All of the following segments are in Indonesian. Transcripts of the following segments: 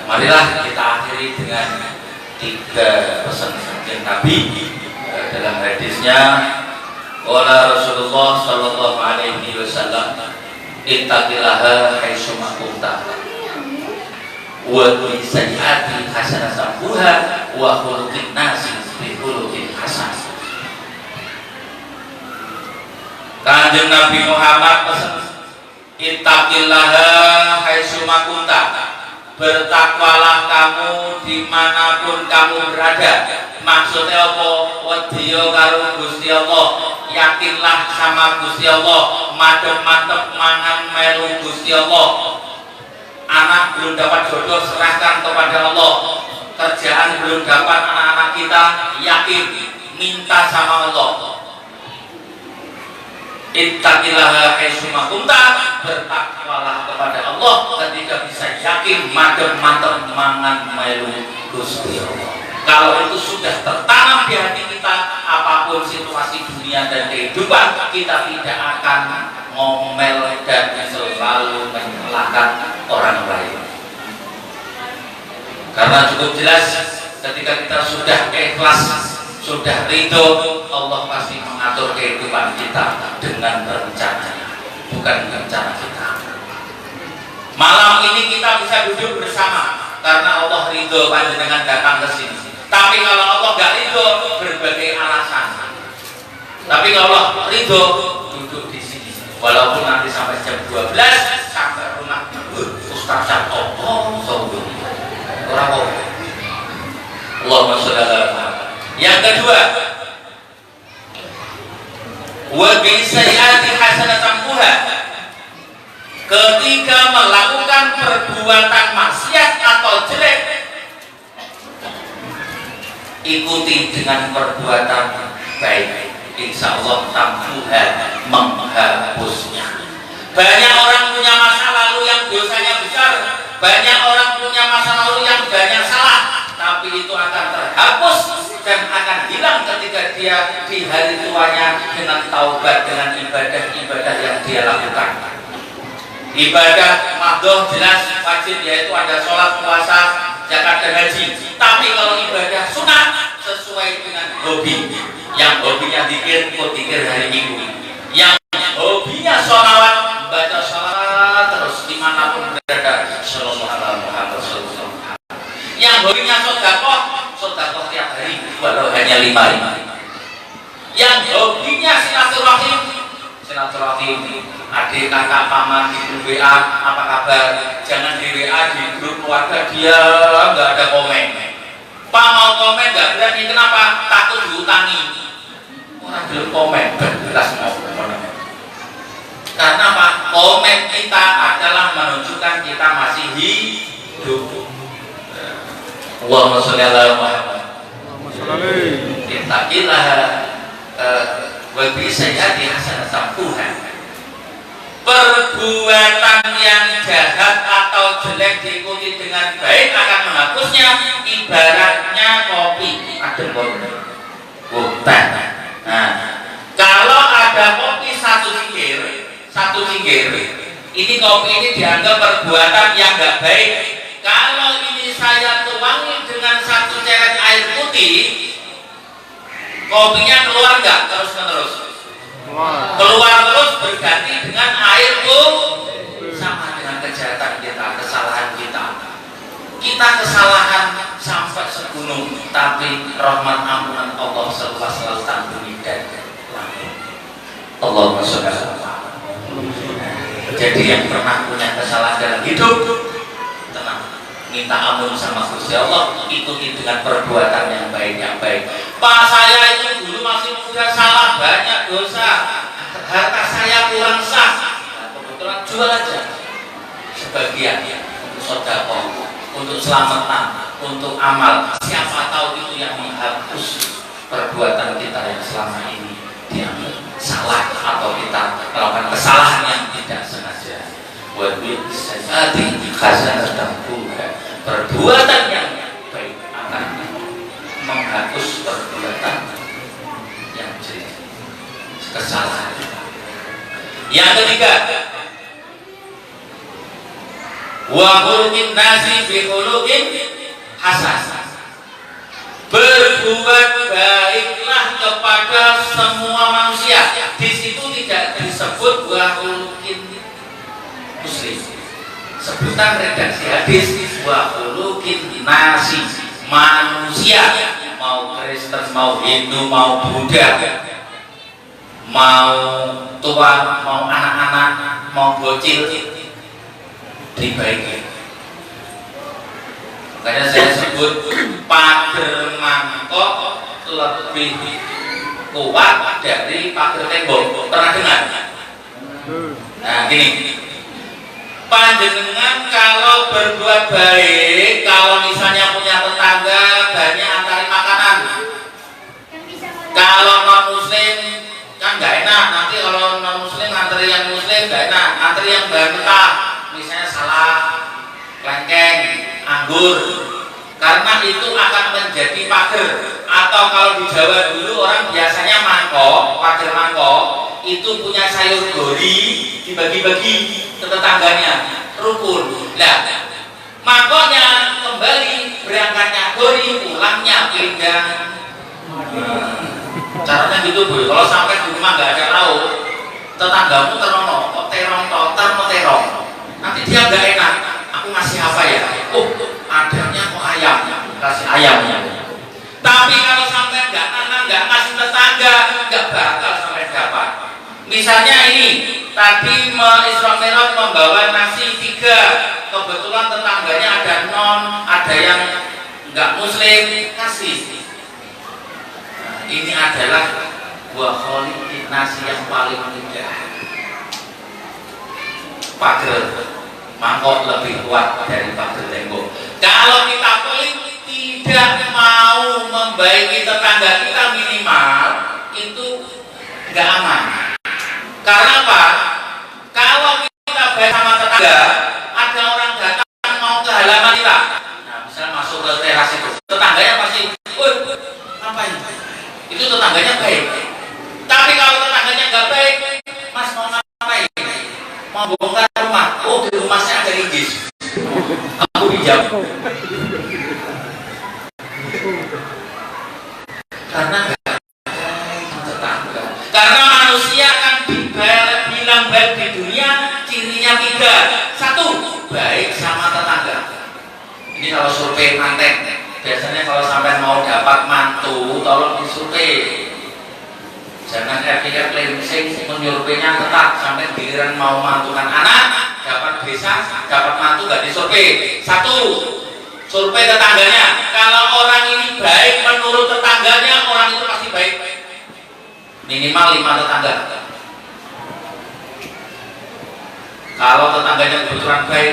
marilah kita akhiri dengan 3 pesan yang Nabi dalam hadisnya. Qala Rasulullah sallallahu alaihi wasallam, ittaqillaha haitsu ma kunta wa bi sayyi'ati hasanatan buha wa khuluqin nasi bi khuluqin hasan. Kanjeng Nabi Muhammad pesan, ittaqillaha haitsu ma kunta, bertakwalah kamu dimanapun kamu berada. Maksudnya apa? Wadiyo karo Gusti Allah, yakinlah sama Gusti Allah, madem-madem mangan melu Gusti Allah. Anak belum dapat jodoh, serahkan kepada Allah. Kerjaan belum dapat anak-anak kita, yakin, minta sama Allah. Ittaqillaha haitsu ma kunta, bertakwalah kepada Allah ketika bisa yakin madem-madem mangan melu Gusti Allah. Kalau itu sudah tertanam di hati kita, apapun situasi dunia dan kehidupan, kita tidak akan ngomel dan selalu menyalahkan orang lain. Karena cukup jelas ketika kita sudah ikhlas, sudah ridho, Allah pasti mengatur kehidupan kita dengan rencananya, bukan rencana kita. Malam ini kita bisa duduk bersama karena Allah ridho panjenengan datang ke sini. Tapi kalau Allah nggak ridho, berbagai alasan. Tapi kalau Allah ridho, duduk di sini. Walaupun nanti sampai jam 12, sampai rumah Ustaz Jatuh, orang Allahumma sholli ala Muhammad. Yang kedua, wa bi sayyi'ati hasanatan buha, ketika melakukan perbuatan maksiat atau jelek, ikuti dengan perbuatan baik, insya Allah tambuha, menghapusnya. Banyak orang punya masa lalu yang dosanya besar, banyak orang punya masa lalu yang banyak salah, tapi itu akan terhapus dan akan hilang ketika dia di hari tuanya dengan taubat, dengan ibadah-ibadah yang dia lakukan. Ibadah mahdoh jelas wajib, yaitu ada sholat, puasa, zakat dan haji. Tapi kalau ibadah sunat sesuai dengan hobi, yang hobinya zikir, ikut zikir hari Minggu, yang hobinya sholawat, baca sholawat terus dimanapun berada, sallallahu alaihi wasallam. Yang hobinya sodakoh tiap hari walau hanya 5. Yang hobinya silaturahim, adik kakak paman di grup WA, apa kabar? Jangan di WA, di grup keluarga dia nggak ada komen. Pak mau komen nggak berani, kenapa? Takut diutangi. Orang belum komen, beras mau komen. Karena apa? Komen kita adalah menunjukkan kita masih hidup. Allahumma sholli ala Muhammad. Ittaqillaha wa bi sayyi'ati hasanatan buha. Perbuatan yang jahat atau jelek diikuti dengan baik akan menghapusnya. Ibaratnya kopi, ada kopi, teh. Nah, kalau ada kopi satu singgir, ini kopi ini dianggap perbuatan yang nggak baik. Kalau ini saya tuangi dengan 1 ceret air putih, kopinya keluar nggak terus-menerus? Keluar terus, berganti dengan air putih. Sama dengan kejahatan kita, kesalahan kita. Kita kesalahan sampai segunung, tapi rahmat ampunan Allah seluas lautan bumi dan langit. Allahumma sholli ala Muhammad. Jadi yang pernah punya kesalahan dalam hidup, tenang, minta ampun sama Gusti Allah, ikuti dengan perbuatan yang baik. Pak, saya itu dulu masih muda, salah banyak dosa, harta saya kurang sah. Nah, kebetulan jual aja sebagian untuk sedekah, untuk selamatan, untuk amal. Siapa tahu itu yang menghapus perbuatan kita yang selama ini dianggap salah, atau kita melakukan kesalahan yang tidak sengaja. Wabil sayyi'ati hasanatan buha, perbuatan yang baik akan menghapus perbuatan yang jelek, kesalahan kita. Yang ketiga, wa khuluqin nasi bi khuluqin hasan. Berbuat baiklah kepada semua manusia. Di situ tidak disebut wa khuluqin muslim. Sebutan redaksi hadis wa khuluqin nasi, manusia, mau Kristen, mau Hindu, mau Buddha, mau tua, mau anak-anak, mau bocil, dibaiki. Makanya saya sebut pager mangkok lebih kuat dari pager tembok. Pernah dengar? Nah gini, panjenengan kalau berbuat baik, kalau misalnya punya tetangga banyak antarin makanan, kalau non muslim kan nggak enak, nanti kalau non muslim antri yang muslim nggak enak, antri yang bahan mentah, misalnya salad, lengkeng, anggur, karena itu akan menjadi pager. Atau kalau di Jawa dulu orang biasanya mangkok, pager mangkok itu punya sayur gori, dibagi-bagi ke tetangganya, rukun. Nah, mangkoknya kembali, berangkatnya gori, pulangnya pindang. Caranya gitu Bu, kalau sampai di rumah nggak ada lauk, tetanggamu terono, kok terong, terong, nanti dia nggak enak. Aku ngasih apa ya? Oh, adanya kok ayam, kasih ayamnya. Tapi kalau sampai nggak nanam, nggak ngasih tetangga, nggak bakal sampai dapat. Misalnya ini, tadi Isra Mi'raj membawa nasi 3, kebetulan tetangganya ada non, ada yang nggak muslim, kasih. Nah, ini adalah buah kholiqin nasi yang paling indah. Pager mangkok lebih kuat dari pager tembok. Kalau kita pelit, tidak mau membaiki tetangga kita, minimal itu nggak aman. Karena apa? Kalau kita baik sama tetangga, ada orang datang mau ke halaman kita, nah misalnya masuk ke teras itu, tetangganya pasti, woi, ngapain? Itu tetangganya baik. Tapi kalau tetangganya nggak baik, Mas mau ngapain? Mau bongkar rumah? Oh, di rumahnya ada linggis. Aku pinjam. Karena tetangga. Karena manusia akan bilang baik di dunia, cirinya 3. 1, baik sama tetangga. Ini kalau survei mantek, biasanya kalau sampai mau dapat mantu, tolong disurvei. Jangan RT menyurveinya ketat sampai giliran mau mantukan anak, dapat desa, dapat mantu nggak disurvei. 1, survei tetangganya. Kalau orang ini baik menurut tetangganya, orang itu pasti baik. Minimal 5 tetangga. Kalau tetangganya kebetulan baik,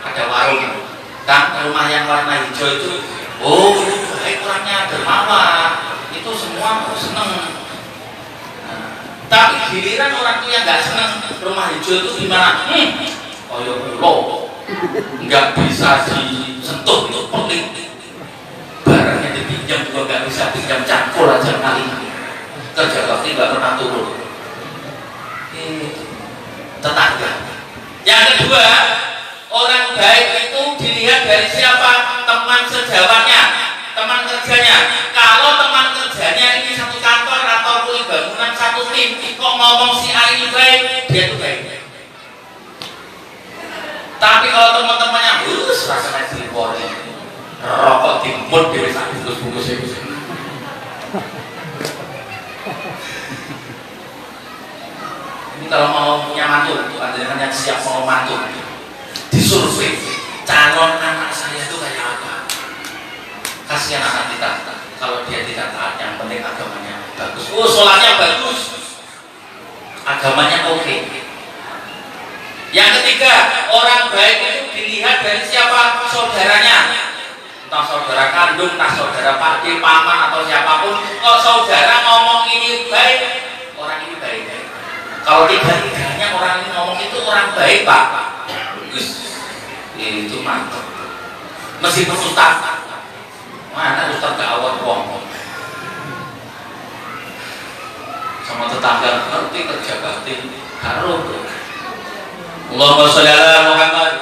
ada warung, kan rumah yang warna hijau itu, oh itu baik orangnya, dermawan, itu semua seneng. Tapi giliran orang tuh yang nggak seneng rumah hijau itu gimana? Oh ya lo nggak bisa disentuh, itu pelit. Barangnya dipinjam juga nggak bisa pinjam, cangkul aja kali. Kerja bakti nggak pernah turun. Tetangga. Yang kedua, orang baik itu dilihat dari siapa? Teman sejawatnya, teman kerjanya. Kalau teman kerjanya ini satu kantor atau kulit bangunan satu tim, kok ngomong si A ini baik, dia tuh baik. Tapi kalau teman-temannya, rasanya dilipor, rokok timbul di desa bungkus-bungkus itu. Ini kalau mau punya mantu, panjenengan yang siap mau mantu, disurvei calon anak saya itu kayak apa. Kasihan anak kita kalau dia tidak taat, yang penting agamanya bagus. Oh, sholatnya bagus, agamanya oke. Yang ketiga, orang baik itu dilihat dari siapa? Saudaranya. Entah saudara kandung, entah saudara pakde, paman atau siapapun. Kalau saudara ngomong ini baik, orang ini baik. Kalau tiga-tiganya orang ini ngomong itu orang baik, Pak, itu mantap. Meskipun ustaz, mana ustaz gak awal wong sama tetangga ngerti kerja bakti harus. Allahumma sholli ala Muhammad.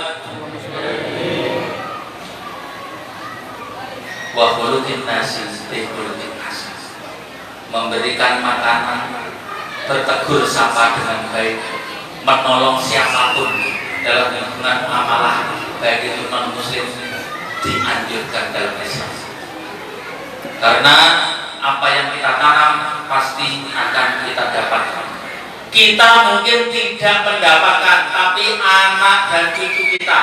wa khuluqin nasi bi khuluqin hasan. Memberikan makanan, bertegur sapa dengan baik, menolong siapapun dalam hubungan muamalah baik itu non muslim dianjurkan dalam Islam. Karena apa yang kita tanam pasti akan kita dapatkan. Kita mungkin tidak mendapatkan, tapi anak dan cucu kita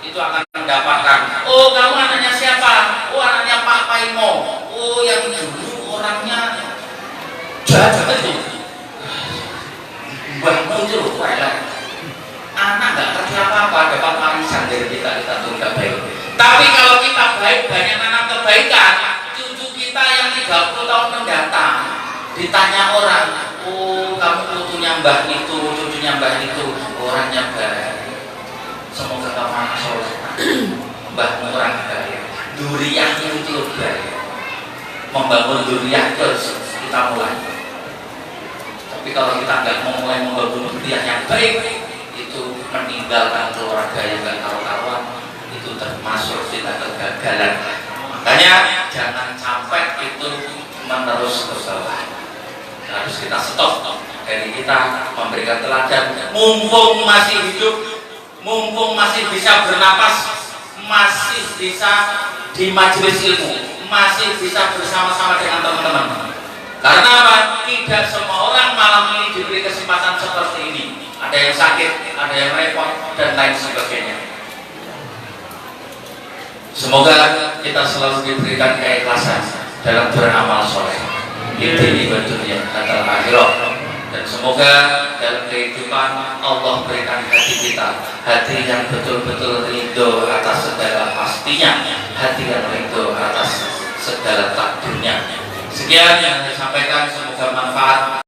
itu akan mendapatkan. Oh, kamu anaknya siapa? Oh, anaknya Pak Paimo. Oh, yang dulu orangnya jahat itu. Mbahmu itu loh, anak nggak ngerti apa-apa, dapat warisan dari kita tuh nggak baik. Tapi kalau kita baik, banyak nanam kebaikan, cucu kita yang 30 tahun mendatang ditanya orang, oh kamu putunya mbah itu, cucunya mbah itu, orangnya baik. Semoga kamu anak soleh, mbahmu orang baik, duriyahnya itu baik. Membangun duriyah terus kita mulai. Tapi kalau kita nggak mau mulai membangun duriyah yang baik, itu meninggalkan keluarga yang nggak karu-karuan, itu termasuk kita kegagalan. Makanya jangan sampai itu menerus ke bawah. Harus kita stop dari kita memberikan teladan. Mumpung masih hidup, mumpung masih bisa bernapas, masih bisa di majelis ilmu, masih bisa bersama-sama dengan teman-teman. Karena apa? Tidak semua orang malam ini diberi kesempatan seperti ini. Ada yang sakit, ada yang repot, dan lain sebagainya. Semoga kita selalu diberikan keikhlasan dalam beramal soleh. Ini bentuknya kata akhirat. Dan semoga dalam kehidupan Allah berikan hati kita, hati yang betul-betul ridho atas segala pastinya, hati yang ridho atas segala takdirnya. Sekian yang saya sampaikan, semoga manfaat.